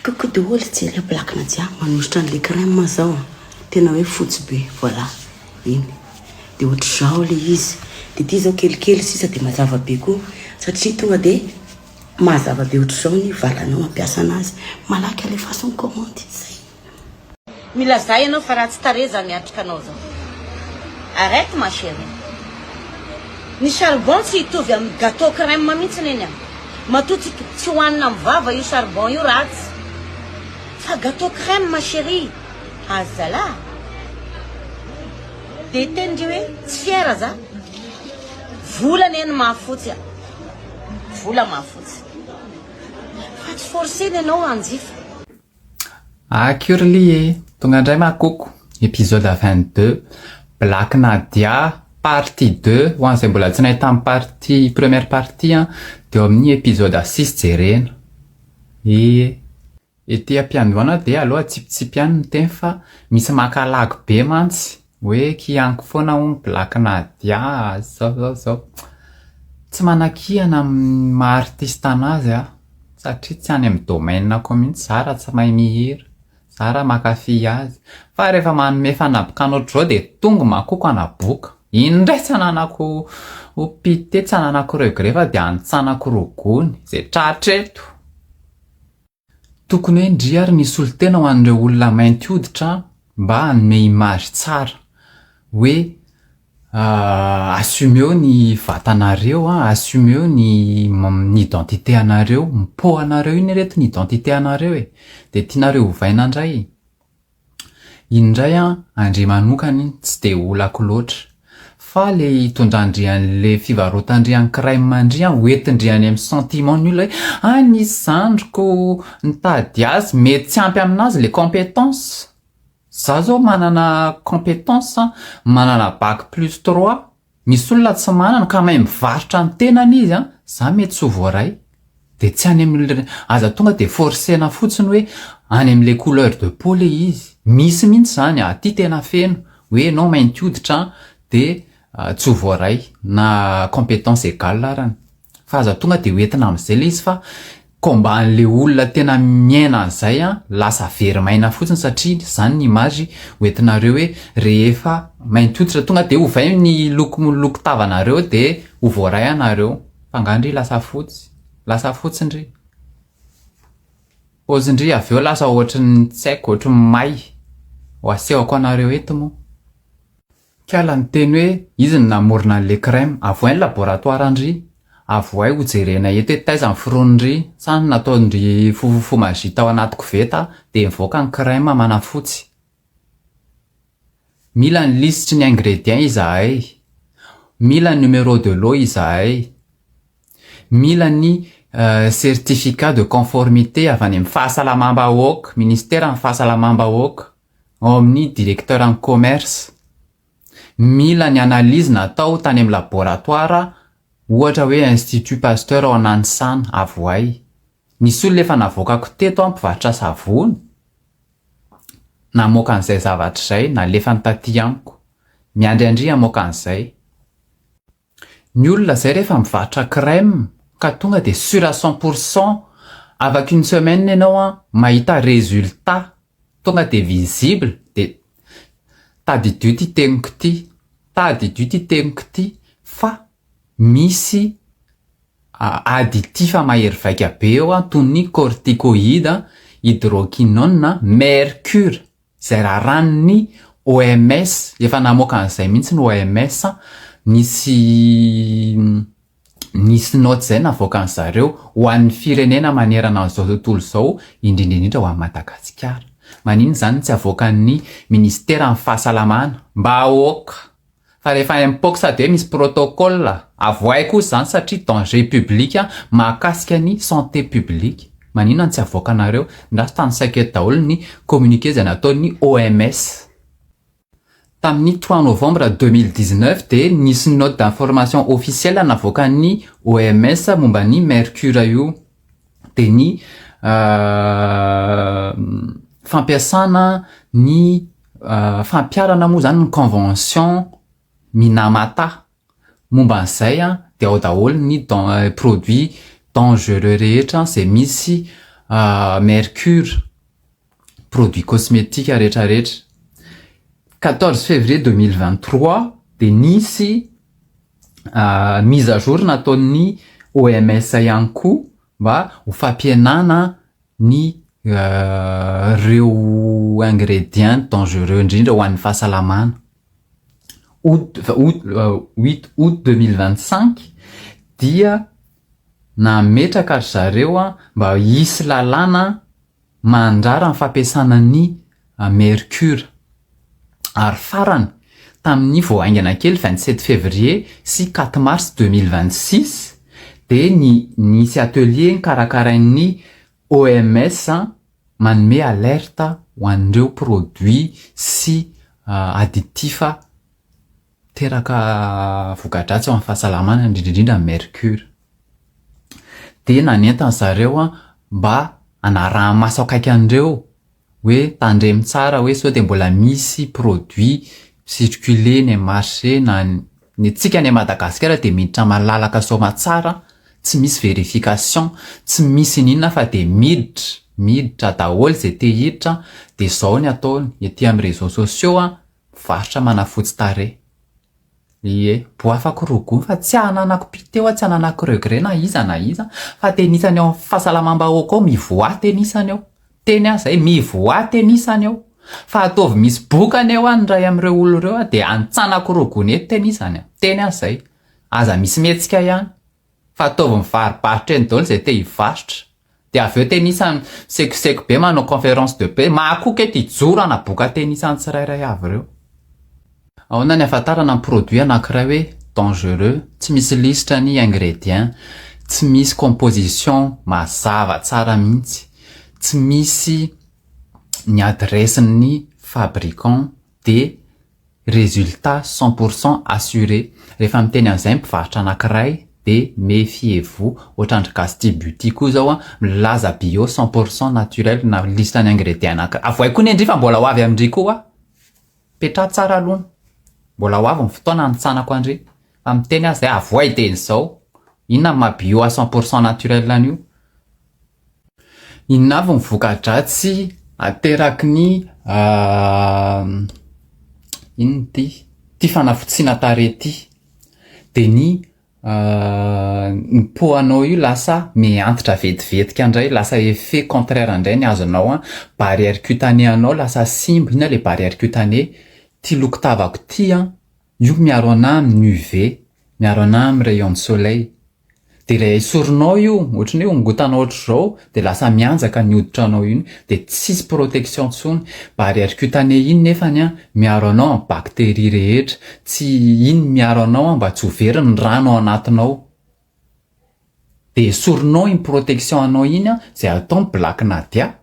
Koko de olo tsy le blakina dia manositra an'le crème zao tena hoe fotsy be voilà iny de ohatr'izao le izy de ty zao kelikely sisa de mazava be koa satria tonga de mazava be ohatr'izao ny valanao mampiasa anazy malaky alefason commande zay mila zay ianao fa raha tsy tare zany atrika anao zao arrête ma chérie ny charbon tsy hitovy amin'ny gâteau crème mihitsy neny any matoa tsy hohanina amin'ny vava io charbon io ratsy fa gâteau crème ma chérie azala de tendry hoe tsy fiera za volana eny mahafotsy a vola mahafotsy fa tsy forceny ianao anjifa Curly, tonga indray makoko épisode 22 Black Nadia partie 2 ho an'izay mbola tsy nahita amin'ny partie première partie de eo amin'ny épisode 6 jerena ety ampiandoana de aloha tsipitsipy ihany ny teny fa misy makalagy be mantsy hoe kianko foana ho Black Nadia zao tsy manakihana maha artiste anazy satria tsy any amin'ny domaine ko mihitsy zara tsy mahay mihira zara makafy azy fa rehefa manome fanaboka an'ohatr'izao de tonga makoko anaboka indray tsy ananako opite tsy ananako regret fa de antsanako rogony zay tratreto tokony hoe indry ary nisy olo tena ho an'ireo olona mainty hoditra mba hanome image tsara hoe assumeo ny vatanareo assumeo ny identité anareo mipo anareo iny reto ny identité anareo de tianareo ovaina indray indray andre manokany tsy de olako loatra fa le hitondrandrian'le fivarotandrian'ny crème andria hoentindriany amin'ny sentiment ny olona hoe nisy zandriko nitady azy mety tsy ampy aminazy le compétence za zao manana compétence manana bac plus 3 misy olona tsy manana ka mahay mivarotra ny tenany izy za mety tsy ho voaray de tsy any amin'ny aza tonga de forcena fotsiny hoe any amin'le couleur de peau le izy misy mihitsy zany aty tena feno hoe non mainty hoditra de tsy ho voaray na compétence égale arany fa aza tonga de hoentina amin'izay le izy fa komban'le olona tena miaina an'izay lasa verimaina fotsiny satria zany ny image hoentinareo hoe rehefa mainty hoditra tonga de ovay ny loko tavanareo de ho voaray anareo fa ngandry lasa fotsindry pozindry aveo lasa ohatrany tsy haiko ohatrany may ho asehoko anareo eto moa kiala ny teny hoe izy ny namorona an'le crème avoay ny laboratoire andry avoay ho jerena eto hoe taiza ny fironindry sany nataondry fofofo magie tao anaty koveta de mivoaka ny crème manafotsy mila ny lisitry ny ingrédients izahay mila ny numéro de lot izahay mila ny certificat de conformité avy any amin'ny fahasalamam-bahoaka ministère amin'ny fahasalamam-bahoaka ao amin'ny directeur en commerce mila ny analyse natao tany amin'ny laboratoire ohatra hoe Institut Pasteur ao Nanisana avoay nisy olona efa navoakako teto mpivarotra savony namoaka an'izay zavatra izay nalefa ny taty amiko miandriandry amoaka an'izay ny olona zay rehefa mivarotra crème ka tonga de sûr à 100% avec une semaine ianao mahita résultat tonga de visible de tadidio ty teniko ty fa misy additif mahery vaika be eo toy ny corticoïde hydroquinone mercure zay raha ranony OMS efa namoaka an'izay mihitsy ny OMS nisy note zay navoaka an'zareo ho an'ny firenena manerana an'izao tontolo zao indrindrindrindra ho an'ny Madagasikara manino zany tsy avoakan'ny ministère amin'ny fahasalamana mba ahoaka fa rehefa impoka sady hoe misy protocole avoay koa zany satria danger public mahakasika ny santé publique manino tsy avoaka anareo ndraso tany saiketo daholo ny communiqué zay nataon'ny OMS tamin'ny 3 novembre 2019 de nisy note d'information officielle navoakan'ny OMS momba ny mercure io de ny fampiasana ny fampiarana moa zany ny convention Minamata momba an'izay de ao daholo ny produit dangereux rehetra zay misy mercure, produit cosmétique rehetrarehetra. 14 février 2023 de nisy mise à jour nataon'ny OMS ihany koa mba ho fampihenana ny reo ingrédients dangereux indrindra ho an'ny fahasalamana. 8 août 2025 dia nametraka ry zareo mba hisy lalàna mandrara amin'ny fampiasana ny mercure. Ary farany tamin'ny voahaingana kely 27 février sy 4 mars 2026 de nisy atelier karakarain'ny OMS manome alerta ho an'ireo produit sy additif teraka voka-dratsy ao amin'ny fahasalamana indrindrindrindra mercure. De nanentana zareo mba anarahana maso akaiky an'ireo hoe tandremy tsara hoe sao de mbola misy produit circulé ny marché na ny tsika any Madagasikara de miditra malalaka soma tsara, tsy misy vérification, tsy misy ninona fa de miditra daholo zay te hiditra de zao ny ataony ety amin'ny réseaux sociaux varotra manafotsy tarehy. Ie, boafako rogony fa tsy ananako piteo tsy ananako regret na iza fa tenisany ao fahasalamam-bahoaka ao mivoa tenisany ao. Teny aho zay mivoa tenisany ao. Fa ataovy misy bokany ao ny ray amin'ireo olo ireo de antsanako rogony eto tenisany. Teny aho zay. Aza misy mihetsika ihany. Fa ataovy mivaribaritra eny daholo zay te hivarotra. De avy eo tenisany sekoseko be manao conférence de paix mahakoka eto hijoro anaboaka tenisany tsirairay avy ireo. Ahoana ny ahafantarana ny produit anankiray hoe dangereux, tsy misy lisitra ny ingrédients, tsy misy composition mazava tsara mihitsy, tsy misy ny adresse-ny fabricant de résultat 100% assuré. Rehefa miteny an'izay mpivarotra anankiray de méfiez-vous, ohatrandry Casti Beauty koa zao milaza bio 100% naturel na lista ny ingrédients anankiray. Avoay koa ny endry fa mbola ho avy amindry koa petra tsara aloha. Mbola ho avy ny fotoana antsanako andry. Fa miteny azy zay avoay teny zao. Inona ma bio à 100% naturel an'io? Inona avy ny voka-dratsy ateraky ny inona ty fanafotsiana tarehy ty de ny poanao io lasa miantitra vetivetika indray, lasa effet contraire indray ny azonao barrière cutanée anao lasa simba. Ina le barrière cutanée? Ty loko tavako ty io miaro ana amin'ny UV, miaro ana amin'ny rayon de soleil. De ilay soronao io, ohatrany hoe ongotanao ohatr' zao de lasa mianjaka ny hoditranao iny de tsisy protection tsony. Barrière cutanée iny nefany miaro anao amin'ny bakteria rehetra, tsy iny miaro anao mba tsy ho very ny rano ao anatinao. De soronao iny protection anao iny zay atao Black Nadia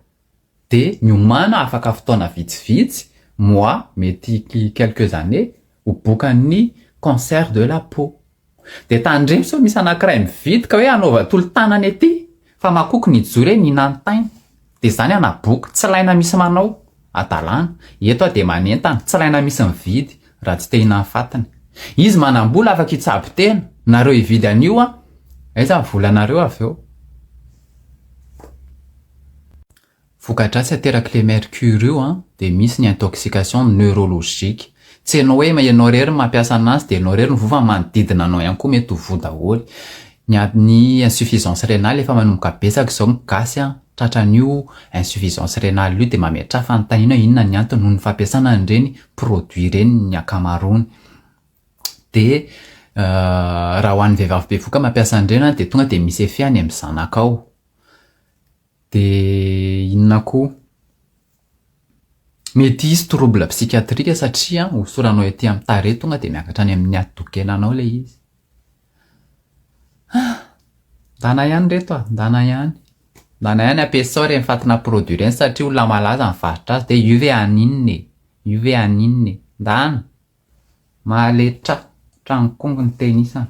de miomana afaka fotoana vitsivitsy, mois, mety quelques années, ho bokan'ny cancer de la peau. De tandremy sao misy anankiray mividy ka hoe anaova tolo-tanana ety fa makoko ny joro ny nantainy. De zany anaboky, tsy laina misy manao adalana. Eto de manentana, tsy laina misy mividy raha tsy te hinanfatana. Izy manam-bola afaka hitsabo tena, nareo hividy an'io aiza volanareo avy eo. Voka-dratsy ateraky le mercure io de misy ny intoxication neurologique. Tsy hainao hoe ianao rery mampiasa anazy de ianao rery ny vova manodidina anao ihany koa mety ho voa daholo. Ny insuffisance rénale efa manomboka betsaka zao ny gasy tratran'io insuffisance rénale io de mametra fanontaniana inona ny antony noho ny fampiasana an'ireny produit ireny ny ankamaroany. De raha ho an'ny vehivavy bevoka mampiasa an'ireny de tonga de misy effet any amin'ny zanaka ao. De inona koa? Mety hisy trouble psychiatrique satria hosoranao ety amin'ny tarehy tonga de miakatra any amin'ny atokenanao le izy. Dana ihany reto dana ihany. Dana ihany ampiasao reny fatina produit reny satria olona malaza mivarotra azy de UV aninne. Dana. Mahaletra. Tranokongony tenisana.